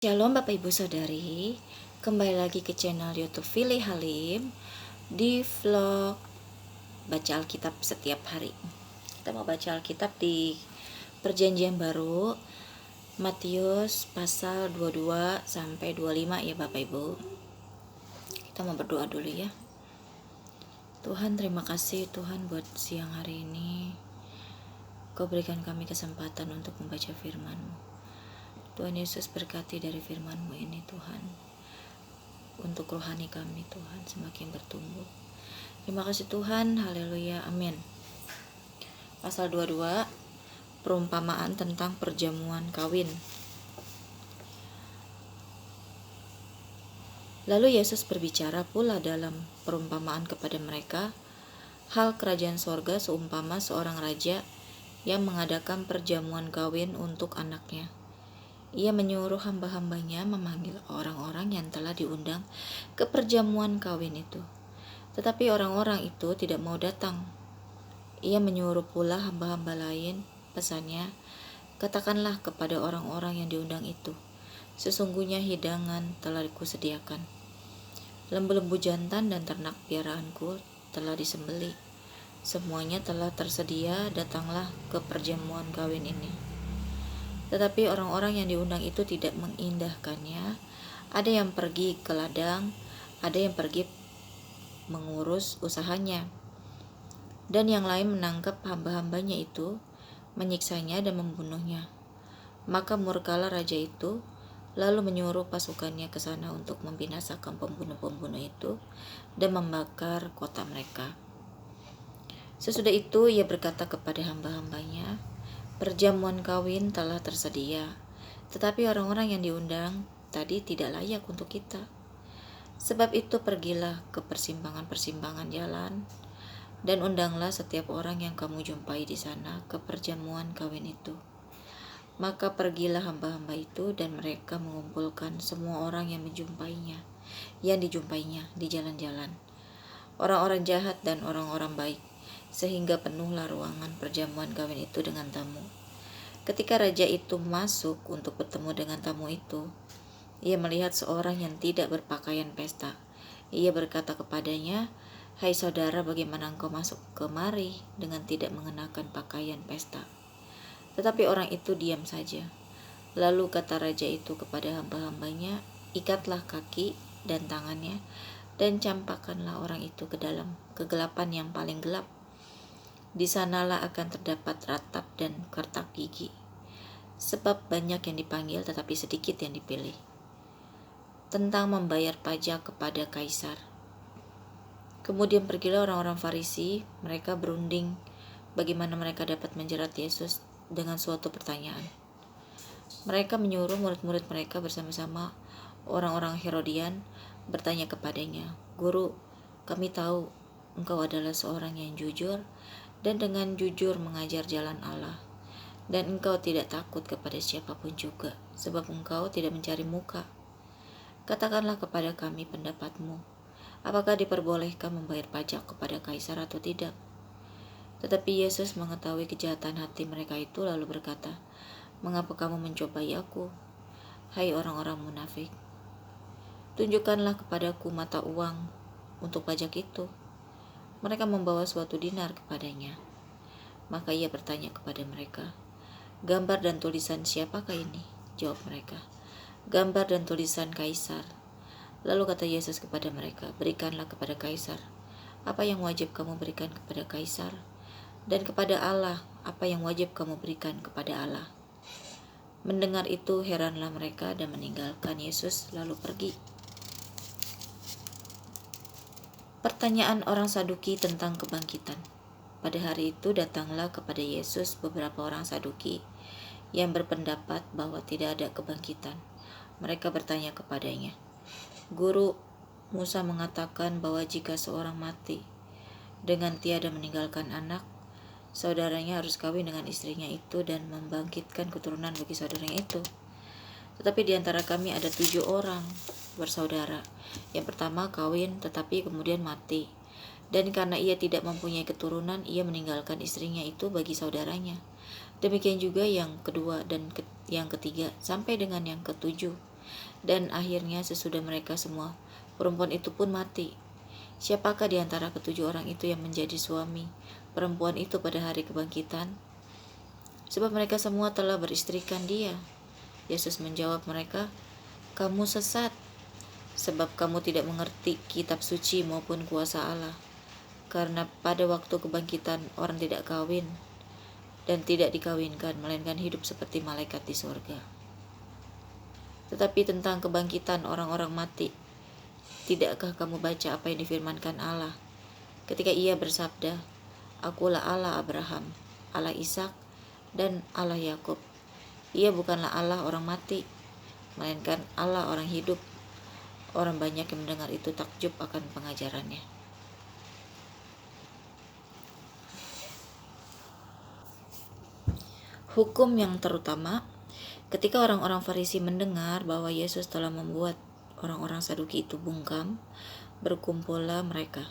Shalom Bapak Ibu Saudari, kembali lagi ke channel YouTube Fili Halim di vlog baca Alkitab setiap hari. Kita mau baca Alkitab di Perjanjian Baru, Matius pasal 22 sampai 25 ya Bapak Ibu. Kita mau berdoa dulu ya. Tuhan, terima kasih Tuhan buat siang hari ini. Kau berikan kami kesempatan untuk membaca firman-Mu. Tuhan Yesus, berkati dari firman-Mu ini Tuhan, untuk rohani kami Tuhan semakin bertumbuh. Terima kasih Tuhan, haleluya, amin. Pasal 22, perumpamaan tentang perjamuan kawin. Lalu Yesus berbicara pula dalam perumpamaan kepada mereka, hal kerajaan sorga seumpama seorang raja yang mengadakan perjamuan kawin untuk anaknya. Ia menyuruh hamba-hambanya memanggil orang-orang yang telah diundang ke perjamuan kawin itu. Tetapi orang-orang itu tidak mau datang. Ia menyuruh pula hamba-hamba lain, pesannya, katakanlah kepada orang-orang yang diundang itu, sesungguhnya hidangan telah kusediakan. Lembu-lembu jantan dan ternak piaraanku telah disembelih. Semuanya telah tersedia, datanglah ke perjamuan kawin ini. Tetapi orang-orang yang diundang itu tidak mengindahkannya. Ada yang pergi ke ladang, ada yang pergi mengurus usahanya, dan yang lain menangkap hamba-hambanya itu, menyiksanya dan membunuhnya. Maka murkalah raja itu, lalu menyuruh pasukannya ke sana untuk membinasakan pembunuh-pembunuh itu dan membakar kota mereka. Sesudah itu ia berkata kepada hamba-hambanya, perjamuan kawin telah tersedia, tetapi orang-orang yang diundang tadi tidak layak untuk kita. Sebab itu pergilah ke persimpangan-persimpangan jalan, dan undanglah setiap orang yang kamu jumpai di sana ke perjamuan kawin itu. Maka pergilah hamba-hamba itu, dan mereka mengumpulkan semua orang yang dijumpainya di jalan-jalan, orang-orang jahat dan orang-orang baik, sehingga penuhlah ruangan perjamuan kawin itu dengan tamu. Ketika raja itu masuk untuk bertemu dengan tamu itu, ia melihat seorang yang tidak berpakaian pesta. Ia berkata kepadanya, hai saudara, bagaimana engkau masuk kemari dengan tidak mengenakan pakaian pesta? Tetapi orang itu diam saja. Lalu kata raja itu kepada hamba-hambanya, ikatlah kaki dan tangannya, dan campakkanlah orang itu ke dalam kegelapan yang paling gelap. Di sanalah akan terdapat ratap dan kertak gigi, sebab banyak yang dipanggil tetapi sedikit yang dipilih. Tentang membayar pajak kepada kaisar. Kemudian pergilah orang-orang Farisi, mereka berunding bagaimana mereka dapat menjerat Yesus dengan suatu pertanyaan. Mereka menyuruh murid-murid mereka bersama-sama orang-orang Herodian bertanya kepadanya, Guru, kami tahu engkau adalah seorang yang jujur dan dengan jujur mengajar jalan Allah, dan engkau tidak takut kepada siapapun juga, sebab engkau tidak mencari muka. Katakanlah kepada kami pendapatmu, apakah diperbolehkan membayar pajak kepada kaisar atau tidak? Tetapi Yesus mengetahui kejahatan hati mereka itu, lalu berkata, mengapa kamu mencobai aku, hai orang-orang munafik? Tunjukkanlah kepadaku mata uang untuk pajak itu. Mereka membawa suatu dinar kepadanya. Maka ia bertanya kepada mereka, gambar dan tulisan siapakah ini? Jawab mereka, gambar dan tulisan kaisar. Lalu kata Yesus kepada mereka, berikanlah kepada kaisar apa yang wajib kamu berikan kepada kaisar, dan kepada Allah apa yang wajib kamu berikan kepada Allah. Mendengar itu heranlah mereka dan meninggalkan Yesus lalu pergi. Pertanyaan orang Saduki tentang kebangkitan. Pada hari itu datanglah kepada Yesus beberapa orang Saduki yang berpendapat bahwa tidak ada kebangkitan. Mereka bertanya kepadanya, Guru, Musa mengatakan bahwa jika seorang mati dengan tiada meninggalkan anak, saudaranya harus kawin dengan istrinya itu dan membangkitkan keturunan bagi saudaranya itu. Tetapi di antara kami ada 7 orang bersaudara. Yang pertama kawin tetapi kemudian mati. Dan karena ia tidak mempunyai keturunan, ia meninggalkan istrinya itu bagi saudaranya. Demikian juga yang kedua dan yang ketiga sampai dengan yang ketujuh. Dan akhirnya sesudah mereka semua, perempuan itu pun mati. Siapakah di antara ketujuh orang itu yang menjadi suami perempuan itu pada hari kebangkitan? Sebab mereka semua telah beristrikan dia. Yesus menjawab mereka, "Kamu sesat, sebab kamu tidak mengerti kitab suci maupun kuasa Allah. Karena pada waktu kebangkitan orang tidak kawin dan tidak dikawinkan, melainkan hidup seperti malaikat di surga. Tetapi tentang kebangkitan orang-orang mati, tidakkah kamu baca apa yang difirmankan Allah ketika ia bersabda, Akulah Allah Abraham, Allah Ishak, dan Allah Yakub. Ia bukanlah Allah orang mati, melainkan Allah orang hidup." Orang banyak yang mendengar itu takjub akan pengajarannya. Hukum yang terutama. Ketika orang-orang Farisi mendengar bahwa Yesus telah membuat orang-orang Saduki itu bungkam, berkumpullah mereka.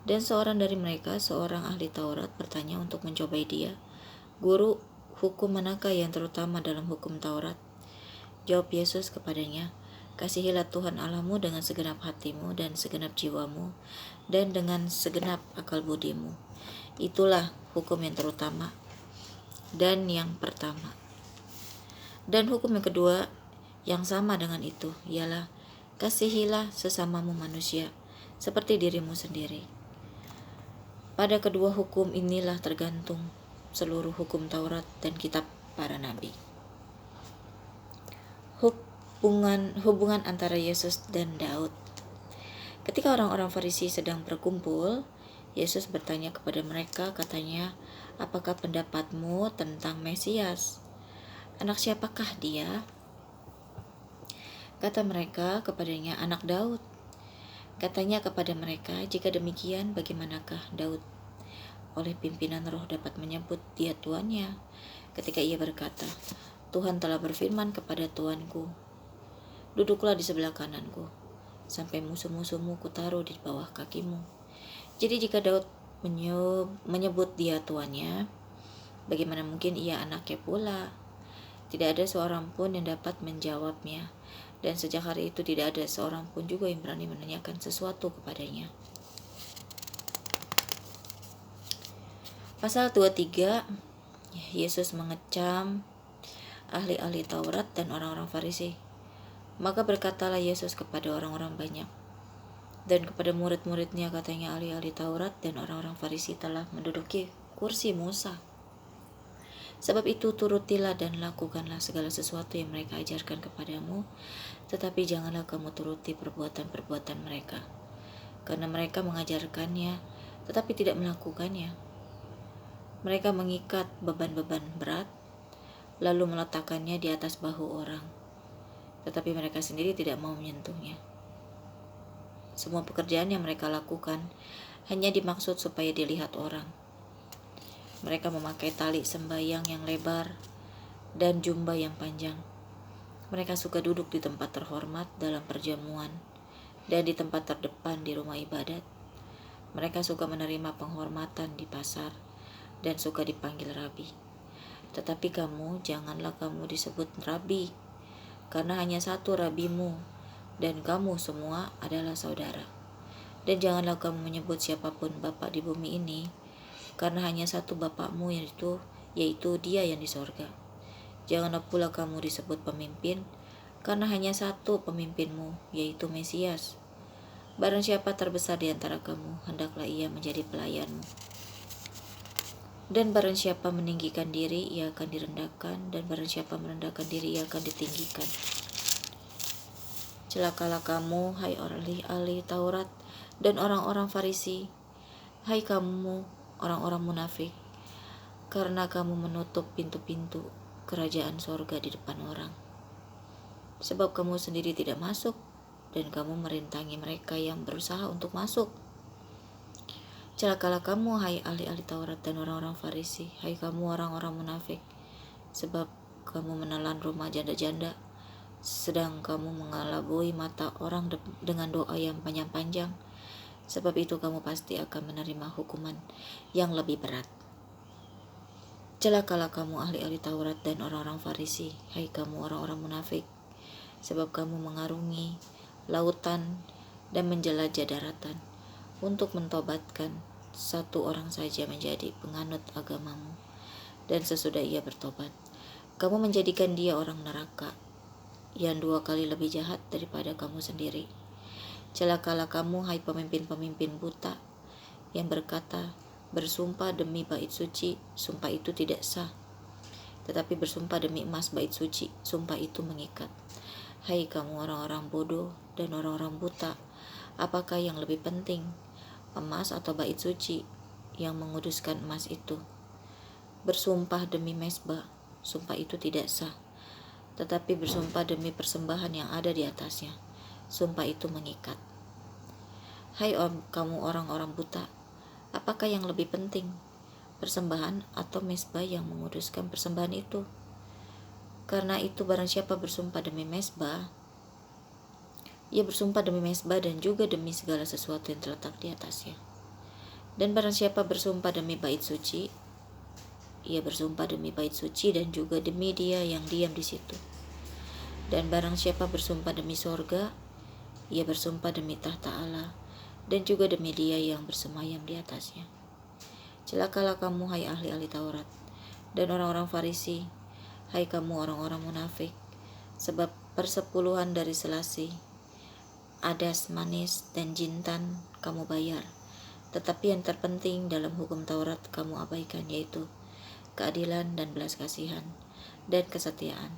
Dan seorang dari mereka, seorang ahli Taurat, bertanya untuk mencobai dia, "Guru, hukum manakah yang terutama dalam hukum Taurat?" Jawab Yesus kepadanya, "Kasihilah Tuhan Allahmu dengan segenap hatimu dan segenap jiwamu dan dengan segenap akal budimu. Itulah hukum yang terutama dan yang pertama. Dan hukum yang kedua yang sama dengan itu ialah kasihilah sesamamu manusia seperti dirimu sendiri. Pada kedua hukum inilah tergantung seluruh hukum Taurat dan kitab para nabi." Hubungan antara Yesus dan Daud. Ketika orang-orang Farisi sedang berkumpul, Yesus bertanya kepada mereka, katanya, "Apakah pendapatmu tentang Mesias? Anak siapakah dia?" Kata mereka kepadanya, "Anak Daud." Katanya kepada mereka, "Jika demikian, bagaimanakah Daud oleh pimpinan roh dapat menyebut dia tuannya ketika ia berkata, Tuhan telah berfirman kepada Tuanku, duduklah di sebelah kananku, sampai musuh-musuhmu kutaruh di bawah kakimu. Jadi jika Daud menyebut dia tuannya, bagaimana mungkin ia anaknya pula?" Tidak ada seorang pun yang dapat menjawabnya, dan sejak hari itu tidak ada seorang pun juga yang berani menanyakan sesuatu kepadanya. Pasal 23, Yesus mengecam ahli-ahli Taurat dan orang-orang Farisi. Maka berkatalah Yesus kepada orang-orang banyak dan kepada murid-muridnya, katanya, ahli-ahli Taurat dan orang-orang Farisi telah menduduki kursi Musa. Sebab itu turutilah dan lakukanlah segala sesuatu yang mereka ajarkan kepadamu, tetapi janganlah kamu turuti perbuatan-perbuatan mereka, karena mereka mengajarkannya tetapi tidak melakukannya. Mereka mengikat beban-beban berat, lalu meletakkannya di atas bahu orang, tetapi mereka sendiri tidak mau menyentuhnya. Semua pekerjaan yang mereka lakukan hanya dimaksud supaya dilihat orang. Mereka memakai tali sembayang yang lebar dan jubah yang panjang. Mereka suka duduk di tempat terhormat dalam perjamuan dan di tempat terdepan di rumah ibadat. Mereka suka menerima penghormatan di pasar dan suka dipanggil rabi. Tetapi kamu, janganlah kamu disebut rabi, karena hanya satu rabimu, dan kamu semua adalah saudara. Dan janganlah kamu menyebut siapapun Bapa di bumi ini, karena hanya satu Bapakmu, yaitu Dia yang di sorga. Janganlah pula kamu disebut pemimpin, karena hanya satu pemimpinmu, yaitu Mesias. Barang siapa terbesar di antara kamu, hendaklah ia menjadi pelayanmu. Dan barang siapa meninggikan diri, ia akan direndahkan, dan barang siapa merendahkan diri, ia akan ditinggikan. Celakalah kamu, hai ahli Taurat dan orang-orang Farisi, hai kamu orang-orang munafik, karena kamu menutup pintu-pintu kerajaan sorga di depan orang. Sebab kamu sendiri tidak masuk, dan kamu merintangi mereka yang berusaha untuk masuk. Celakalah kamu, hai ahli-ahli Taurat dan orang-orang Farisi, hai kamu orang-orang munafik, sebab kamu menelan rumah janda-janda, sedang kamu mengelabui mata orang dengan doa yang panjang-panjang. Sebab itu kamu pasti akan menerima hukuman yang lebih berat. Celakalah kamu ahli-ahli Taurat dan orang-orang Farisi, hai kamu orang-orang munafik, sebab kamu mengarungi lautan dan menjelajah daratan untuk mentobatkan satu orang saja menjadi penganut agamamu. Dan sesudah ia bertobat, kamu menjadikan dia orang neraka yang 2 kali lebih jahat daripada kamu sendiri. Celakalah kamu, hai pemimpin-pemimpin buta, yang berkata, bersumpah demi bait suci, sumpah itu tidak sah. Tetapi bersumpah demi emas bait suci, sumpah itu mengikat. Hai kamu orang-orang bodoh dan orang-orang buta, apakah yang lebih penting, emas atau bait suci yang menguduskan emas itu? Bersumpah demi mesbah, sumpah itu tidak sah. Tetapi bersumpah demi persembahan yang ada di atasnya, sumpah itu mengikat. Hai kamu orang-orang buta, apakah yang lebih penting, persembahan atau mesbah yang menguduskan persembahan itu? Karena itu barang siapa bersumpah demi mesbah, ia bersumpah demi mesbah dan juga demi segala sesuatu yang terletak di atasnya. Dan barang siapa bersumpah demi bait suci, ia bersumpah demi bait suci dan juga demi dia yang diam di situ. Dan barang siapa bersumpah demi sorga, ia bersumpah demi tahta Allah dan juga demi dia yang bersemayam di atasnya. Celakalah kamu, hai ahli-ahli Taurat dan orang-orang Farisi, hai kamu orang-orang munafik, sebab persepuluhan dari selasi, adas manis, dan jintan kamu bayar. Tetapi yang terpenting dalam hukum Taurat kamu abaikan, yaitu keadilan dan belas kasihan dan kesetiaan.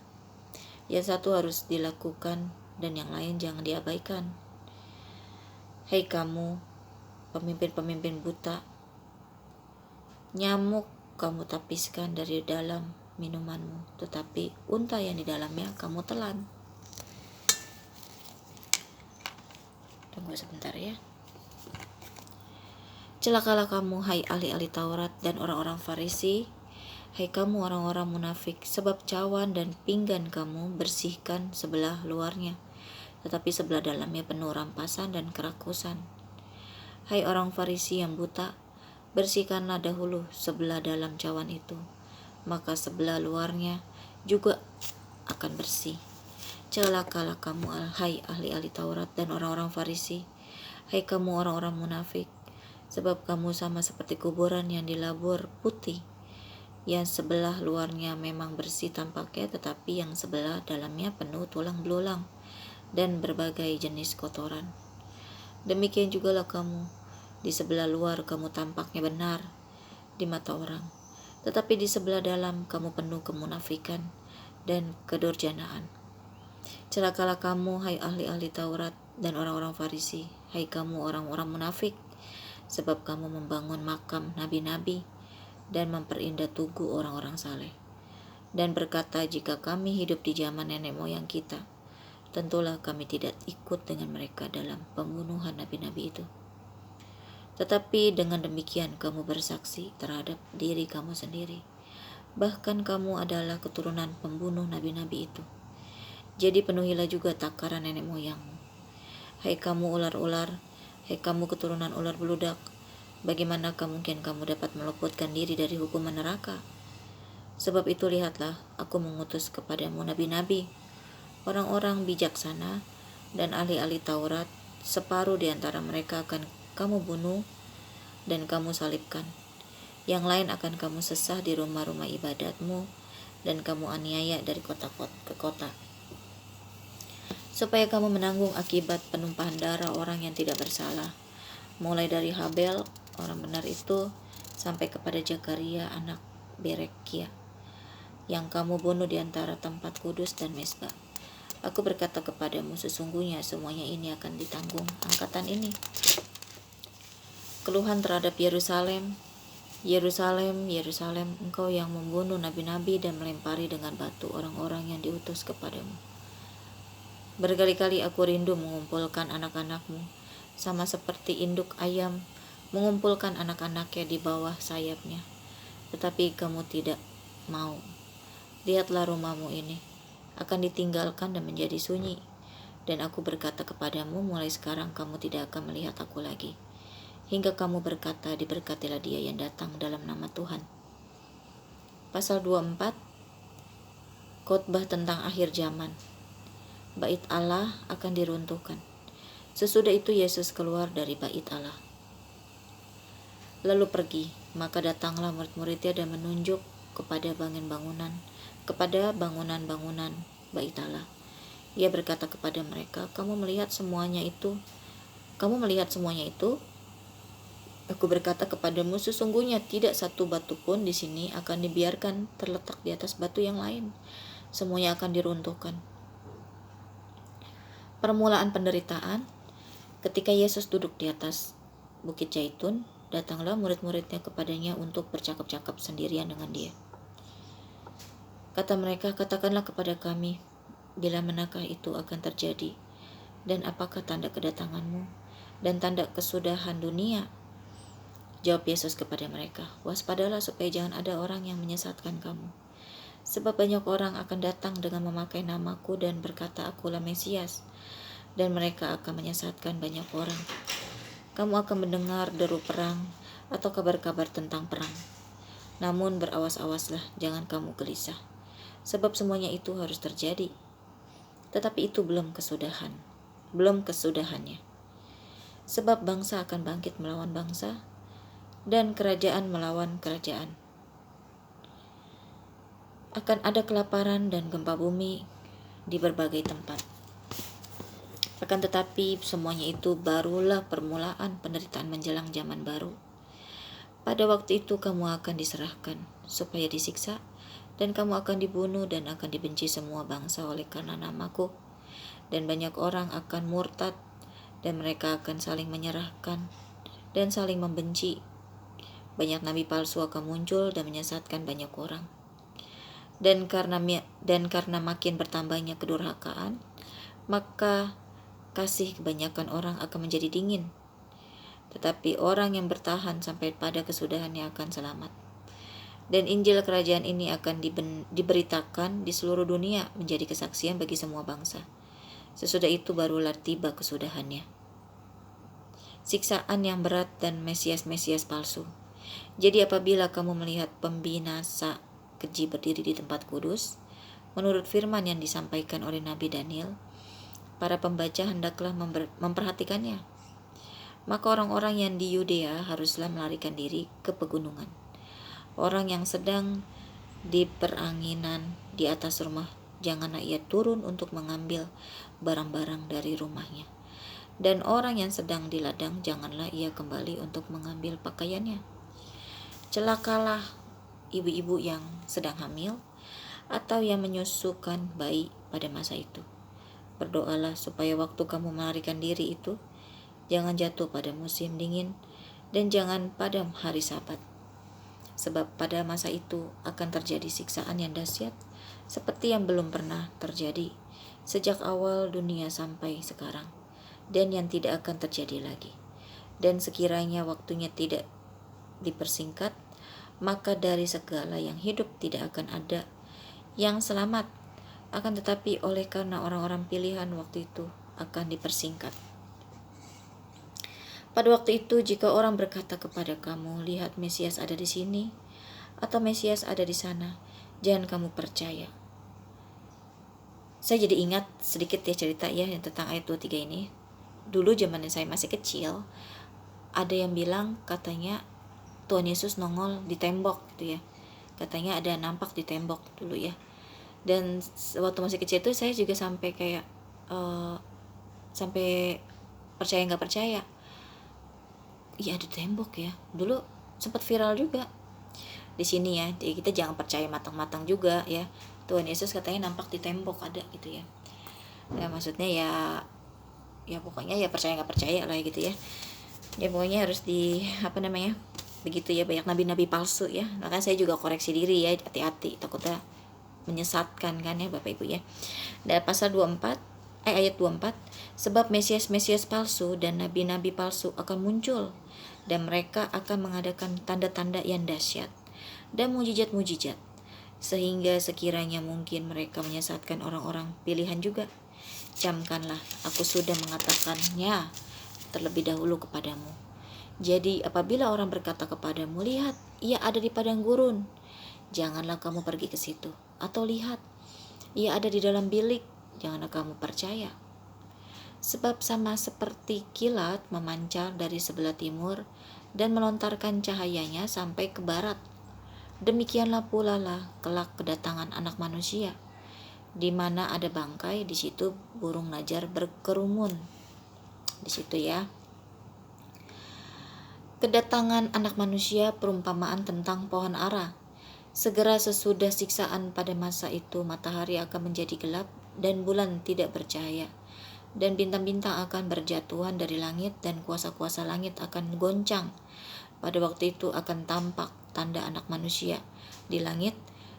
Yang satu harus dilakukan dan yang lain jangan diabaikan. Hai kamu pemimpin-pemimpin buta, nyamuk kamu tapiskan dari dalam minumanmu, tetapi unta yang di dalamnya kamu telan. Tunggu sebentar ya. Celakalah kamu, hai ahli-ahli Taurat dan orang-orang Farisi, hai kamu orang-orang munafik, sebab cawan dan pinggan kamu bersihkan sebelah luarnya, tetapi sebelah dalamnya penuh rampasan dan kerakusan. Hai orang Farisi yang buta, bersihkanlah dahulu sebelah dalam cawan itu, maka sebelah luarnya juga akan bersih. Celakalah kamu, hai ahli-ahli Taurat dan orang-orang Farisi, hai kamu orang-orang munafik, sebab kamu sama seperti kuburan yang dilabur putih, yang sebelah luarnya memang bersih tampaknya, tetapi yang sebelah dalamnya penuh tulang belulang dan berbagai jenis kotoran. Demikian jugalah kamu, di sebelah luar kamu tampaknya benar di mata orang, tetapi di sebelah dalam kamu penuh kemunafikan dan kedurjanaan. Celakalah kamu, hai ahli-ahli Taurat dan orang-orang Farisi, hai kamu orang-orang munafik, sebab kamu membangun makam nabi-nabi dan memperindah tugu orang-orang saleh, dan berkata, jika kami hidup di zaman nenek moyang kita, tentulah kami tidak ikut dengan mereka dalam pembunuhan nabi-nabi itu. Tetapi dengan demikian kamu bersaksi terhadap diri kamu sendiri, bahkan kamu adalah keturunan pembunuh nabi-nabi itu. Jadi penuhilah juga takaran nenek moyangmu. Hai kamu ular-ular, hai kamu keturunan ular beludak, bagaimanakah mungkin kamu dapat meluputkan diri dari hukuman neraka? Sebab itu lihatlah, aku mengutus kepadamu nabi-nabi, orang-orang bijaksana dan ahli-ahli Taurat. Separuh di antara mereka akan kamu bunuh dan kamu salibkan. Yang lain akan kamu sesah di rumah-rumah ibadatmu dan kamu aniaya dari kota ke kota, supaya kamu menanggung akibat penumpahan darah orang yang tidak bersalah, mulai dari Habel orang benar itu sampai kepada Zakaria anak Berekia, yang kamu bunuh di antara tempat kudus dan mesbah. Aku berkata kepadamu, sesungguhnya semuanya ini akan ditanggung angkatan ini. Keluhan terhadap Yerusalem, Yerusalem, Yerusalem, engkau yang membunuh nabi-nabi dan melempari dengan batu orang-orang yang diutus kepadamu. Berkali-kali aku rindu mengumpulkan anak-anakmu, sama seperti induk ayam mengumpulkan anak-anaknya di bawah sayapnya, tetapi kamu tidak mau. Lihatlah rumahmu ini akan ditinggalkan dan menjadi sunyi, dan aku berkata kepadamu, mulai sekarang kamu tidak akan melihat aku lagi, hingga kamu berkata, diberkatilah dia yang datang dalam nama Tuhan. Pasal 24, khotbah tentang akhir zaman. bait Allah akan diruntuhkan. Sesudah itu Yesus keluar dari bait Allah, lalu pergi. Maka datanglah murid-muridnya dan menunjuk kepada bangunan-bangunan bait Allah. Ia berkata kepada mereka, Kamu melihat semuanya itu? Aku berkata kepadamu, sesungguhnya tidak satu batu pun di sini akan dibiarkan terletak di atas batu yang lain. Semuanya akan diruntuhkan. Permulaan penderitaan. Ketika Yesus duduk di atas Bukit Zaitun, datanglah murid-muridnya kepadanya untuk bercakap-cakap sendirian dengan dia. Kata mereka, katakanlah kepada kami, bila manakah itu akan terjadi, dan apakah tanda kedatanganmu, dan tanda kesudahan dunia? Jawab Yesus kepada mereka, waspadalah supaya jangan ada orang yang menyesatkan kamu. Sebab banyak orang akan datang dengan memakai namaku dan berkata, Akulah Mesias, dan mereka akan menyesatkan banyak orang. Kamu akan mendengar deru perang atau kabar-kabar tentang perang. Namun berawas-awaslah, jangan kamu gelisah, sebab semuanya itu harus terjadi. Tetapi itu belum kesudahannya. Sebab bangsa akan bangkit melawan bangsa, dan kerajaan melawan kerajaan. Akan ada kelaparan dan gempa bumi di berbagai tempat. Akan tetapi semuanya itu barulah permulaan penderitaan menjelang zaman baru. Pada waktu itu kamu akan diserahkan supaya disiksa, dan kamu akan dibunuh dan akan dibenci semua bangsa oleh karena namaku. Dan banyak orang akan murtad, dan mereka akan saling menyerahkan dan saling membenci. Banyak nabi palsu akan muncul dan menyesatkan banyak orang. Dan karena makin bertambahnya kedurhakaan, maka kasih kebanyakan orang akan menjadi dingin. Tetapi orang yang bertahan sampai pada kesudahannya akan selamat. Dan Injil kerajaan ini akan diberitakan di seluruh dunia menjadi kesaksian bagi semua bangsa. Sesudah itu barulah tiba kesudahannya. Siksaan yang berat dan Mesias-Mesias palsu. Jadi apabila kamu melihat pembinasa keji berdiri di tempat kudus, menurut firman yang disampaikan oleh Nabi Daniel, para pembaca hendaklah memperhatikannya. Maka orang-orang yang di Yudea haruslah melarikan diri ke pegunungan. Orang yang sedang di peranginan di atas rumah, janganlah ia turun untuk mengambil barang-barang dari rumahnya. Dan orang yang sedang di ladang, janganlah ia kembali untuk mengambil pakaiannya. Celakalah ibu-ibu yang sedang hamil atau yang menyusukan bayi pada masa itu. Berdoalah supaya waktu kamu melarikan diri itu jangan jatuh pada musim dingin dan jangan pada hari Sabat. Sebab pada masa itu akan terjadi siksaan yang dahsyat seperti yang belum pernah terjadi sejak awal dunia sampai sekarang, dan yang tidak akan terjadi lagi. Dan sekiranya waktunya tidak dipersingkat, maka dari segala yang hidup tidak akan ada yang selamat. Akan tetapi oleh karena orang-orang pilihan waktu itu akan dipersingkat. Pada waktu itu jika orang berkata kepada kamu, lihat Mesias ada di sini, atau Mesias ada di sana, jangan kamu percaya. Saya jadi ingat sedikit ya cerita ya tentang ayat 23 ini. Dulu zaman saya masih kecil, ada yang bilang katanya Tuhan Yesus nongol di tembok gitu ya. Katanya ada nampak di tembok dulu ya. Dan waktu masih kecil itu saya juga sampai kayak sampai percaya nggak percaya. Iya ada tembok ya. Dulu sempat viral juga di sini ya. Jadi kita jangan percaya matang-matang juga ya. Tuhan Yesus katanya nampak di tembok ada gitu ya. Ya maksudnya ya pokoknya ya percaya nggak percaya lah gitu ya. Ya pokoknya harus begitu ya, banyak nabi-nabi palsu ya. Makanya saya juga koreksi diri ya, hati-hati takutnya menyesatkan kan ya Bapak Ibu ya. Dan pasal 24 ayat 24, sebab Mesias-Mesias palsu dan nabi-nabi palsu akan muncul, dan mereka akan mengadakan tanda-tanda yang dahsyat dan mujizat-mujizat, sehingga sekiranya mungkin mereka menyesatkan orang-orang pilihan juga. Camkanlah, aku sudah mengatakannya terlebih dahulu kepadamu. Jadi apabila orang berkata kepadamu, lihat, ia ada di padang gurun, janganlah kamu pergi ke situ. Atau lihat, ia ada di dalam bilik, janganlah kamu percaya. Sebab sama seperti kilat memancar dari sebelah timur dan melontarkan cahayanya sampai ke barat, demikianlah pula lah kelak kedatangan Anak Manusia. Di mana ada bangkai, di situ burung najar berkerumun. Di situ ya. Kedatangan Anak Manusia perumpamaan tentang pohon ara. Segera sesudah siksaan pada masa itu, matahari akan menjadi gelap dan bulan tidak bercahaya, dan bintang-bintang akan berjatuhan dari langit, dan kuasa-kuasa langit akan goncang. Pada waktu itu akan tampak tanda Anak Manusia di langit,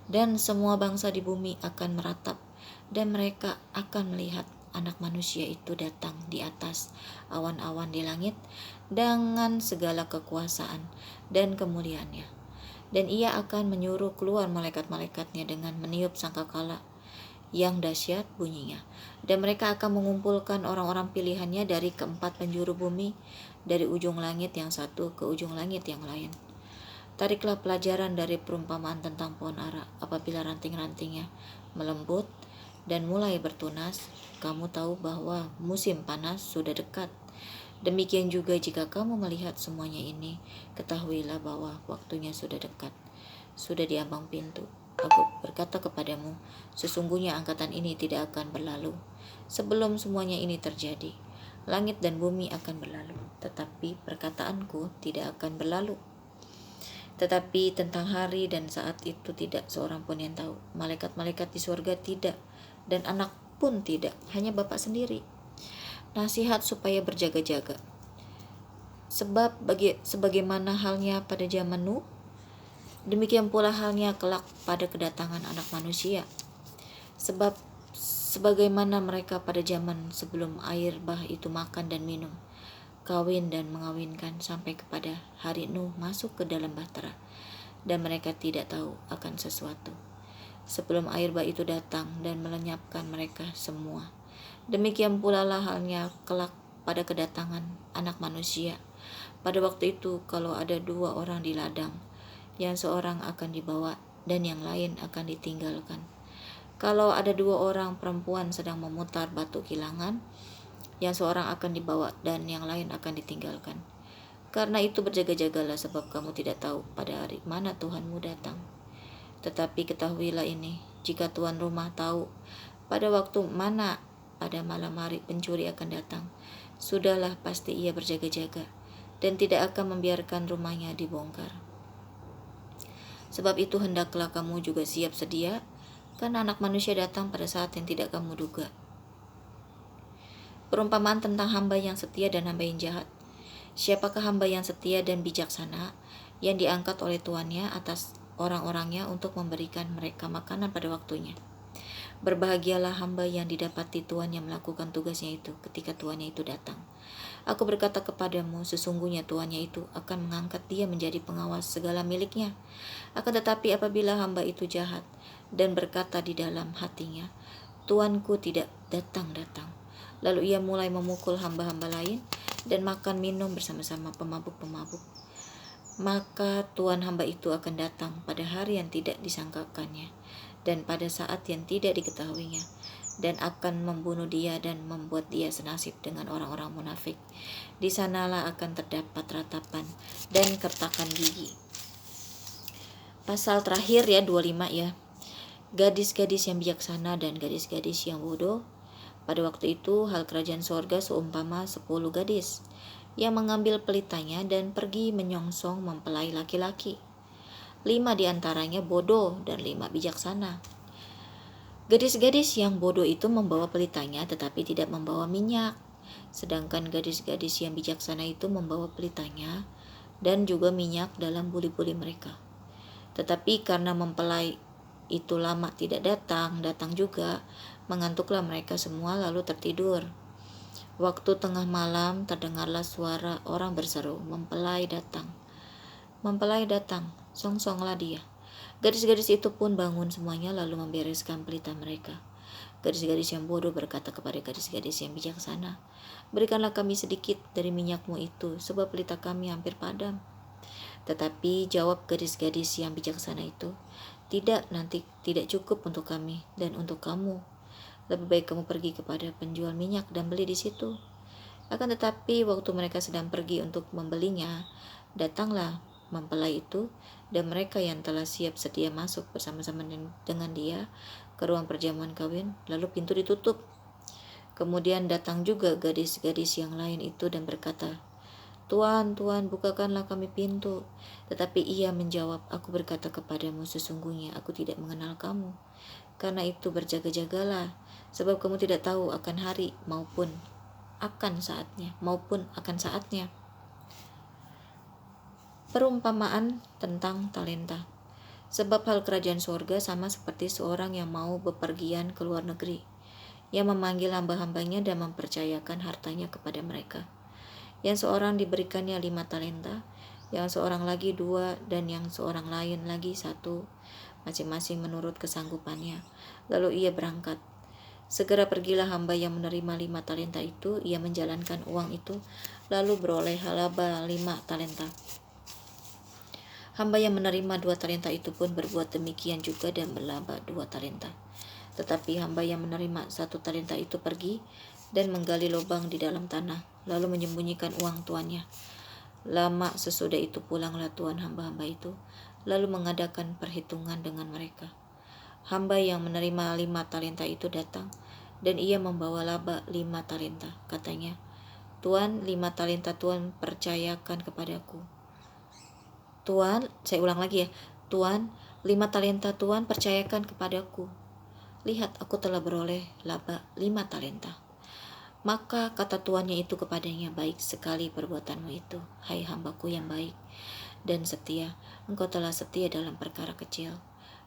dan semua bangsa di bumi akan meratap, dan mereka akan melihat Anak Manusia itu datang di atas awan-awan di langit dengan segala kekuasaan dan kemuliaannya. Dan ia akan menyuruh keluar malaikat-malaikatnya dengan meniup sangkakala yang dahsyat bunyinya. Dan mereka akan mengumpulkan orang-orang pilihannya dari keempat penjuru bumi, dari ujung langit yang satu ke ujung langit yang lain. Tariklah pelajaran dari perumpamaan tentang pohon ara. Apabila ranting-rantingnya melembut dan mulai bertunas, kamu tahu bahwa musim panas sudah dekat. Demikian juga jika kamu melihat semuanya ini, ketahuilah bahwa waktunya sudah dekat, sudah di ambang pintu. Aku berkata kepadamu, sesungguhnya angkatan ini tidak akan berlalu sebelum semuanya ini terjadi. Langit dan bumi akan berlalu, tetapi perkataanku tidak akan berlalu. Tetapi tentang hari dan saat itu tidak seorang pun yang tahu, malaikat-malaikat di surga tidak, dan anak pun tidak, hanya Bapa sendiri. Nasihat supaya berjaga-jaga. Sebab sebagaimana halnya pada zaman Nuh, demikian pula halnya kelak pada kedatangan Anak Manusia. Sebab sebagaimana mereka pada zaman sebelum air bah itu makan dan minum, kawin dan mengawinkan sampai kepada hari Nuh masuk ke dalam bahtera, dan mereka tidak tahu akan sesuatu sebelum air bah itu datang dan melenyapkan mereka semua. Demikian pula lah halnya kelak pada kedatangan Anak Manusia. Pada waktu itu, kalau ada 2 orang di ladang, yang seorang akan dibawa dan yang lain akan ditinggalkan. Kalau ada 2 orang perempuan sedang memutar batu kilangan, yang seorang akan dibawa dan yang lain akan ditinggalkan. Karena itu berjaga-jagalah, sebab kamu tidak tahu pada hari mana Tuhanmu datang. Tetapi ketahuilah ini, jika tuan rumah tahu pada waktu mana pada malam hari pencuri akan datang, sudahlah pasti ia berjaga-jaga dan tidak akan membiarkan rumahnya dibongkar. Sebab itu hendaklah kamu juga siap sedia, karena Anak Manusia datang pada saat yang tidak kamu duga. Perumpamaan tentang hamba yang setia dan hamba yang jahat. Siapakah hamba yang setia dan bijaksana yang diangkat oleh tuannya atas orang-orangnya untuk memberikan mereka makanan pada waktunya? Berbahagialah hamba yang didapati tuan yang melakukan tugasnya itu ketika tuannya itu datang. Aku berkata kepadamu, sesungguhnya tuannya itu akan mengangkat dia menjadi pengawas segala miliknya. Akan tetapi apabila hamba itu jahat dan berkata di dalam hatinya, tuanku tidak datang-datang, lalu ia mulai memukul hamba-hamba lain dan makan minum bersama-sama pemabuk-pemabuk, maka tuan hamba itu akan datang pada hari yang tidak disangkakannya dan pada saat yang tidak diketahuinya, dan akan membunuh dia dan membuat dia senasib dengan orang-orang munafik. Di sanalah akan terdapat ratapan dan kertakan gigi. Pasal terakhir ya, 25 ya. Gadis-gadis yang bijaksana dan gadis-gadis yang bodoh. Pada waktu itu hal kerajaan sorga seumpama 10 gadis yang mengambil pelitanya dan pergi menyongsong mempelai laki-laki. 5 diantaranya bodoh dan 5 bijaksana. Gadis-gadis yang bodoh itu membawa pelitanya tetapi tidak membawa minyak, sedangkan gadis-gadis yang bijaksana itu membawa pelitanya dan juga minyak dalam buli-buli mereka. Tetapi karena mempelai itu lama tidak datang juga, mengantuklah mereka semua lalu tertidur. Waktu tengah malam terdengarlah suara orang berseru, "Mempelai datang, mempelai datang, songsonglah dia." Gadis-gadis itu pun bangun semuanya lalu membereskan pelita mereka. Gadis-gadis yang bodoh berkata kepada gadis-gadis yang bijaksana, "Berikanlah kami sedikit dari minyakmu itu, sebab pelita kami hampir padam." Tetapi jawab gadis-gadis yang bijaksana itu, "Tidak, nanti tidak cukup untuk kami dan untuk kamu. Lebih baik kamu pergi kepada penjual minyak dan beli di situ." Akan tetapi waktu mereka sedang pergi untuk membelinya, datanglah mempelai itu, dan mereka yang telah siap sedia masuk bersama-sama dengan dia ke ruang perjamuan kawin, lalu pintu ditutup. Kemudian datang juga gadis-gadis yang lain itu dan berkata, "Tuan, Tuan, bukakanlah kami pintu." Tetapi ia menjawab, "Aku berkata kepadamu, sesungguhnya aku tidak mengenal kamu. Karena itu berjaga-jagalah, sebab kamu tidak tahu akan hari maupun akan saatnya." Perumpamaan tentang talenta. Sebab hal kerajaan surga sama seperti seorang yang mau bepergian ke luar negeri, yang memanggil hamba-hambanya dan mempercayakan hartanya kepada mereka. Yang seorang diberikannya 5 talenta, yang seorang lagi 2, dan yang seorang lain lagi 1, masing-masing menurut kesanggupannya. Lalu ia berangkat. Segera pergilah hamba yang menerima 5 talenta itu, ia menjalankan uang itu, lalu beroleh laba 5 talenta. Hamba yang menerima 2 talenta itu pun berbuat demikian juga dan berlaba 2 talenta. Tetapi hamba yang menerima 1 talenta itu pergi dan menggali lubang di dalam tanah, lalu menyembunyikan uang tuannya. Lama sesudah itu pulanglah tuan hamba-hamba itu, lalu mengadakan perhitungan dengan mereka. Hamba yang menerima 5 talenta itu datang, dan ia membawa laba 5 talenta. Katanya, "Tuan, 5 talenta Tuan percayakan kepadaku." "Tuan," saya ulang lagi ya, "Tuan, 5 talenta Tuan percayakan kepadaku. Lihat, aku telah beroleh laba 5 talenta." Maka kata tuannya itu kepadanya, "Baik sekali perbuatanmu itu, hai hambaku yang baik dan setia. Engkau telah setia dalam perkara kecil.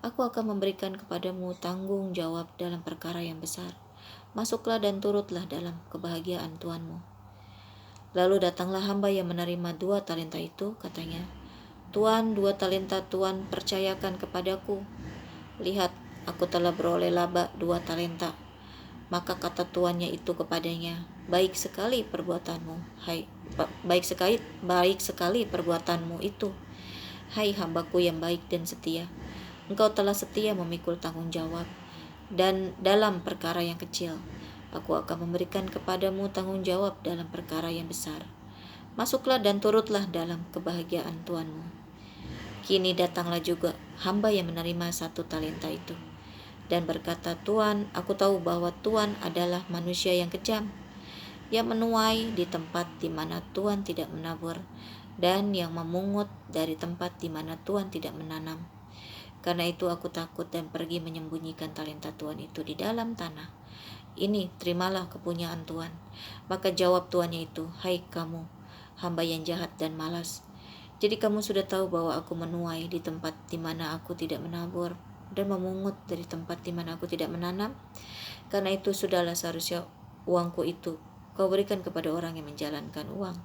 Aku akan memberikan kepadamu tanggung jawab dalam perkara yang besar. Masuklah dan turutlah dalam kebahagiaan tuanmu." Lalu datanglah hamba yang menerima 2 talenta itu, katanya, "Tuan, 2 talenta Tuan percayakan kepadaku. Lihat, aku telah beroleh laba 2 talenta." Maka kata tuannya itu kepadanya, baik sekali perbuatanmu itu, hai hambaku yang baik dan setia. Engkau telah setia memikul tanggung jawab, dan dalam perkara yang kecil, aku akan memberikan kepadamu tanggung jawab dalam perkara yang besar. Masuklah dan turutlah dalam kebahagiaan tuanmu." Kini datanglah juga hamba yang menerima 1 talenta itu, dan berkata, "Tuan, aku tahu bahwa Tuan adalah manusia yang kejam, yang menuai di tempat di mana Tuan tidak menabur, dan yang memungut dari tempat di mana Tuan tidak menanam. Karena itu aku takut dan pergi menyembunyikan talenta Tuan itu di dalam tanah. Ini, terimalah kepunyaan Tuan." Maka jawab tuannya itu, "Hai kamu, hamba yang jahat dan malas. Jadi kamu sudah tahu bahwa aku menuai di tempat di mana aku tidak menabur, dan memungut dari tempat di mana aku tidak menanam. Karena itu sudahlah seharusnya uangku itu kau berikan kepada orang yang menjalankan uang,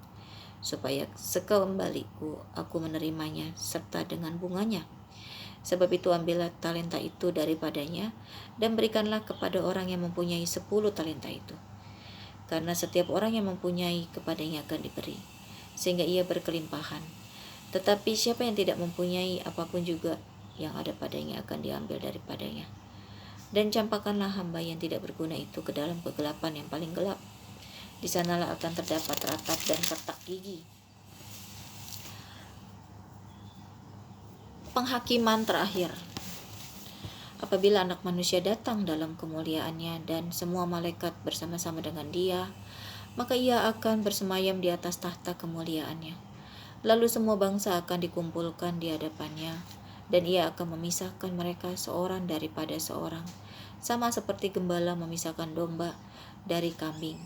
supaya sekembaliku aku menerimanya serta dengan bunganya. Sebab itu ambillah talenta itu daripadanya, dan berikanlah kepada orang yang mempunyai 10 talenta itu. Karena setiap orang yang mempunyai kepadanya akan diberi, sehingga ia berkelimpahan. Tetapi siapa yang tidak mempunyai apapun juga, yang ada padanya akan diambil daripadanya. Dan campakkanlah hamba yang tidak berguna itu ke dalam kegelapan yang paling gelap. Di sanalah akan terdapat ratap dan retak gigi." Penghakiman terakhir. Apabila Anak Manusia datang dalam kemuliaannya dan semua malaikat bersama-sama dengan dia, maka ia akan bersemayam di atas tahta kemuliaannya. Lalu semua bangsa akan dikumpulkan di hadapannya, dan ia akan memisahkan mereka seorang daripada seorang, sama seperti gembala memisahkan domba dari kambing.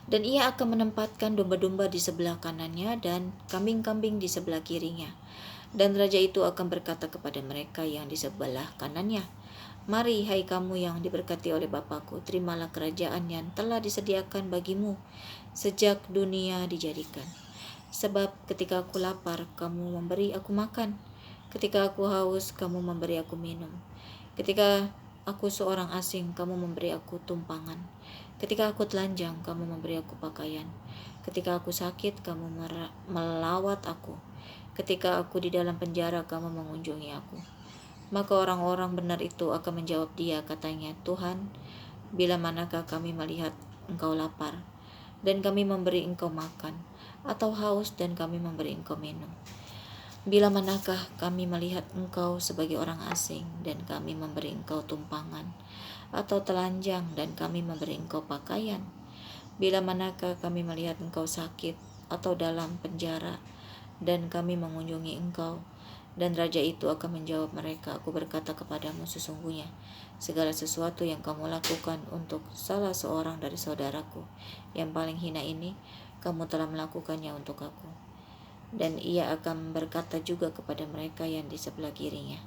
Dan ia akan menempatkan domba-domba di sebelah kanannya dan kambing-kambing di sebelah kirinya. Dan raja itu akan berkata kepada mereka yang di sebelah kanannya, "Mari, hai kamu yang diberkati oleh Bapa-Ku, terimalah kerajaan yang telah disediakan bagimu sejak dunia dijadikan. Sebab ketika aku lapar, kamu memberi aku makan. Ketika aku haus, kamu memberi aku minum. Ketika aku seorang asing, kamu memberi aku tumpangan. Ketika aku telanjang, kamu memberi aku pakaian. Ketika aku sakit, kamu melawat aku. Ketika aku di dalam penjara, kamu mengunjungi aku." Maka orang-orang benar itu akan menjawab dia, katanya, Tuhan, bila manakah kami melihat engkau lapar, dan kami memberi engkau makan, atau haus, dan kami memberi engkau minum? Bila manakah kami melihat engkau sebagai orang asing, dan kami memberi engkau tumpangan, atau telanjang, dan kami memberi engkau pakaian? Bila manakah kami melihat engkau sakit, atau dalam penjara, dan kami mengunjungi engkau? Dan raja itu akan menjawab mereka, Aku berkata kepadamu, sesungguhnya segala sesuatu yang kamu lakukan untuk salah seorang dari saudaraku yang paling hina ini, kamu telah melakukannya untuk aku. Dan ia akan berkata juga kepada mereka yang di sebelah kirinya,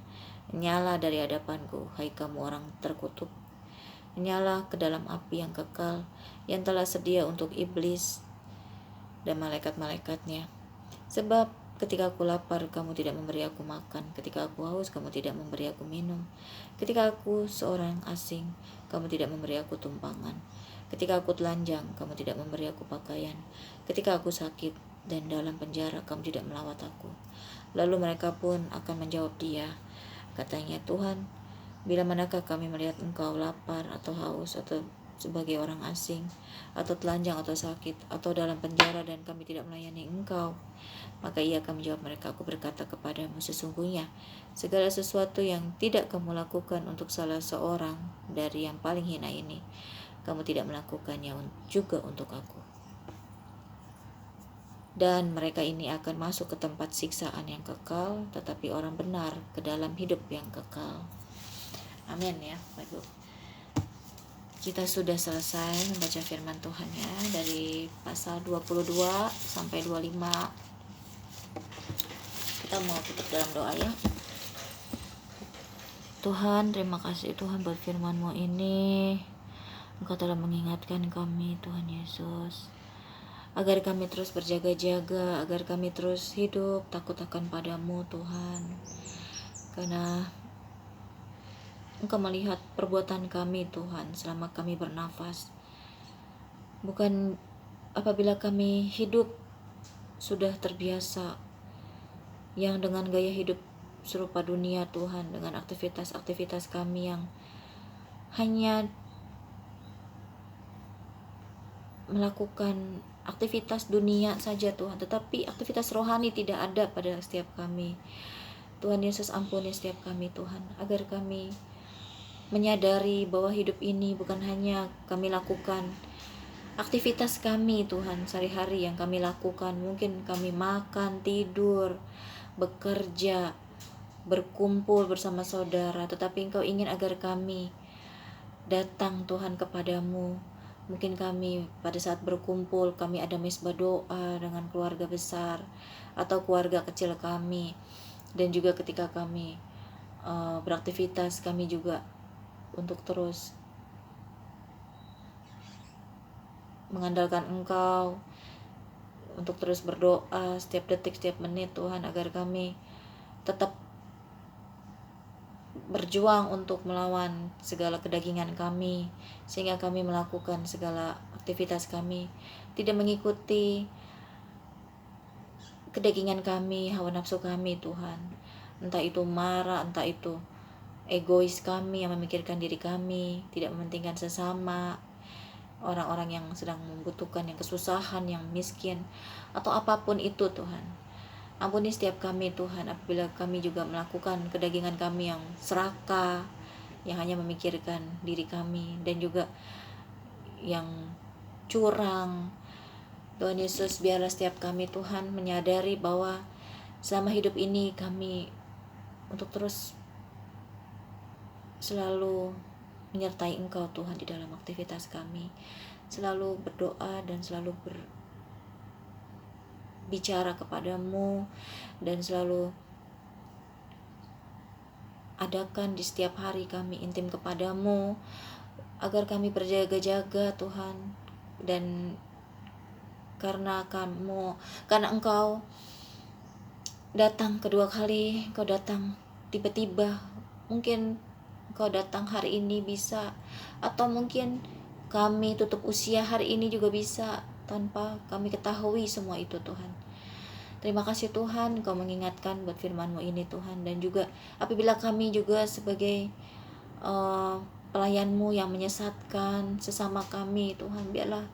Nyala dari hadapanku, hai kamu orang terkutuk. Nyala ke dalam api yang kekal, yang telah sedia untuk iblis dan malaikat-malaikatnya. Sebab ketika aku lapar, kamu tidak memberi aku makan. Ketika aku haus, kamu tidak memberi aku minum. Ketika aku seorang asing, kamu tidak memberi aku tumpangan. Ketika aku telanjang, kamu tidak memberi aku pakaian. Ketika aku sakit dan dalam penjara, kamu tidak melawat aku. Lalu mereka pun akan menjawab dia, katanya, Tuhan, bila manakah kami melihat engkau lapar atau haus atau sebagai orang asing, atau telanjang atau sakit, atau dalam penjara dan kami tidak melayani engkau? Maka ia akan menjawab mereka, Aku berkata kepadamu, sesungguhnya segala sesuatu yang tidak kamu lakukan untuk salah seorang dari yang paling hina ini, kamu tidak melakukannya juga untuk aku. Dan mereka ini akan masuk ke tempat siksaan yang kekal, tetapi orang benar ke dalam hidup yang kekal. Amin ya, Bapak. Kita sudah selesai membaca firman Tuhan ya, dari pasal 22 sampai 25. Kita mau tutup dalam doa ya. Tuhan, terima kasih Tuhan buat firman-Mu ini. Engkau telah mengingatkan kami, Tuhan Yesus, agar kami terus berjaga-jaga, agar kami terus hidup takut akan Padamu, Tuhan. Karena Engkau melihat perbuatan kami, Tuhan, selama kami bernafas. Bukan apabila kami hidup sudah terbiasa yang dengan gaya hidup serupa dunia, Tuhan, dengan aktivitas-aktivitas kami yang hanya melakukan aktivitas dunia saja, Tuhan, tetapi aktivitas rohani tidak ada pada setiap kami. Tuhan Yesus, ampuni setiap kami, Tuhan, agar kami menyadari bahwa hidup ini bukan hanya kami lakukan aktivitas kami, Tuhan, sehari-hari yang kami lakukan. Mungkin kami makan, tidur, bekerja, berkumpul bersama saudara, tetapi Engkau ingin agar kami datang, Tuhan, kepadamu. Mungkin kami pada saat berkumpul, kami ada mezbah doa dengan keluarga besar atau keluarga kecil kami. Dan juga ketika kami beraktivitas, kami juga untuk terus mengandalkan Engkau, untuk terus berdoa setiap detik, setiap menit, Tuhan, agar kami tetap berjuang untuk melawan segala kedagingan kami, sehingga kami melakukan segala aktivitas kami tidak mengikuti kedagingan kami, hawa nafsu kami, Tuhan. Entah itu marah, entah itu egois kami yang memikirkan diri kami, tidak mementingkan sesama, orang-orang yang sedang membutuhkan, yang kesusahan, yang miskin, atau apapun itu, Tuhan. Ampuni setiap kami, Tuhan, apabila kami juga melakukan kedagingan kami yang serakah, yang hanya memikirkan diri kami, dan juga yang curang. Tuhan Yesus, biarlah setiap kami, Tuhan, menyadari bahwa selama hidup ini kami untuk terus selalu menyertai Engkau, Tuhan, di dalam aktivitas kami, selalu berdoa dan selalu berbicara kepadamu, dan selalu adakan di setiap hari kami intim kepadamu, agar kami berjaga-jaga, Tuhan. Dan karena Engkau datang kedua kali, Engkau datang tiba-tiba. Mungkin Engkau datang hari ini bisa, atau mungkin kami tutup usia hari ini juga bisa, tanpa kami ketahui semua itu, Tuhan. Terima kasih Tuhan, Kau mengingatkan buat firman-Mu ini Tuhan. Dan juga apabila kami juga sebagai pelayan-Mu yang menyesatkan sesama kami Tuhan, biarlah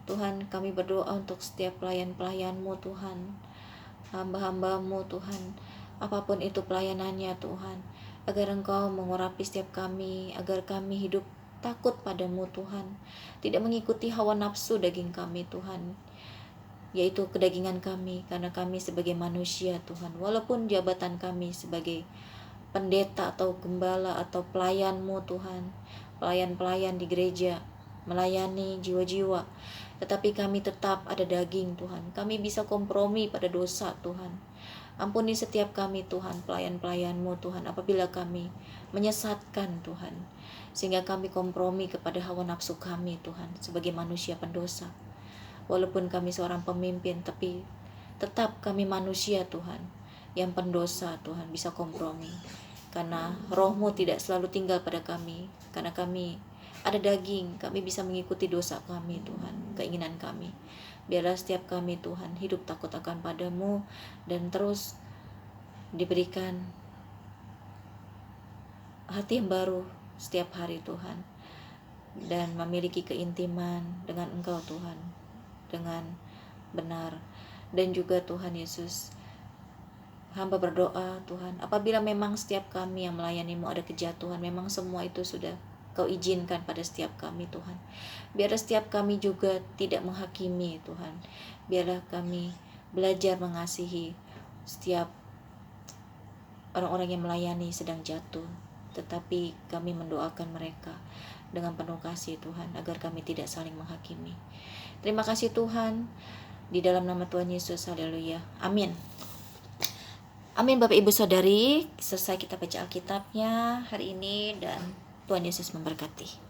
Tuhan kami berdoa untuk setiap pelayan-pelayan-Mu Tuhan, hamba-hamba-Mu Tuhan, apapun itu pelayanannya Tuhan, agar Engkau mengurapi setiap kami, agar kami hidup takut padamu Tuhan, tidak mengikuti hawa nafsu daging kami Tuhan, yaitu kedagingan kami, karena kami sebagai manusia Tuhan, walaupun jabatan kami sebagai pendeta atau gembala atau pelayan-Mu Tuhan, pelayan-pelayan di gereja, melayani jiwa-jiwa, tetapi kami tetap ada daging Tuhan, kami bisa kompromi pada dosa Tuhan. Ampuni setiap kami Tuhan, pelayan-pelayan-Mu Tuhan, apabila kami menyesatkan Tuhan, sehingga kami kompromi kepada hawa nafsu kami Tuhan, sebagai manusia pendosa. Walaupun kami seorang pemimpin, tapi tetap kami manusia Tuhan, yang pendosa Tuhan, bisa kompromi. Karena Roh-Mu tidak selalu tinggal pada kami, karena kami ada daging, kami bisa mengikuti dosa kami Tuhan, keinginan kami. Biarlah setiap kami Tuhan hidup takut akan padamu, dan terus diberikan hati yang baru setiap hari Tuhan, dan memiliki keintiman dengan Engkau Tuhan, dengan benar. Dan juga Tuhan Yesus, hamba berdoa Tuhan, apabila memang setiap kami yang melayani-Mu ada kejatuhan, memang semua itu sudah Kau izinkan pada setiap kami Tuhan. Biarlah setiap kami juga tidak menghakimi Tuhan. Biarlah kami belajar mengasihi setiap orang-orang yang melayani sedang jatuh, tetapi kami mendoakan mereka dengan penuh kasih Tuhan, agar kami tidak saling menghakimi. Terima kasih Tuhan, di dalam nama Tuhan Yesus, haleluya, amin. Amin. Bapak Ibu Saudari, selesai kita baca Alkitabnya hari ini, dan Tuhan Yesus memberkati.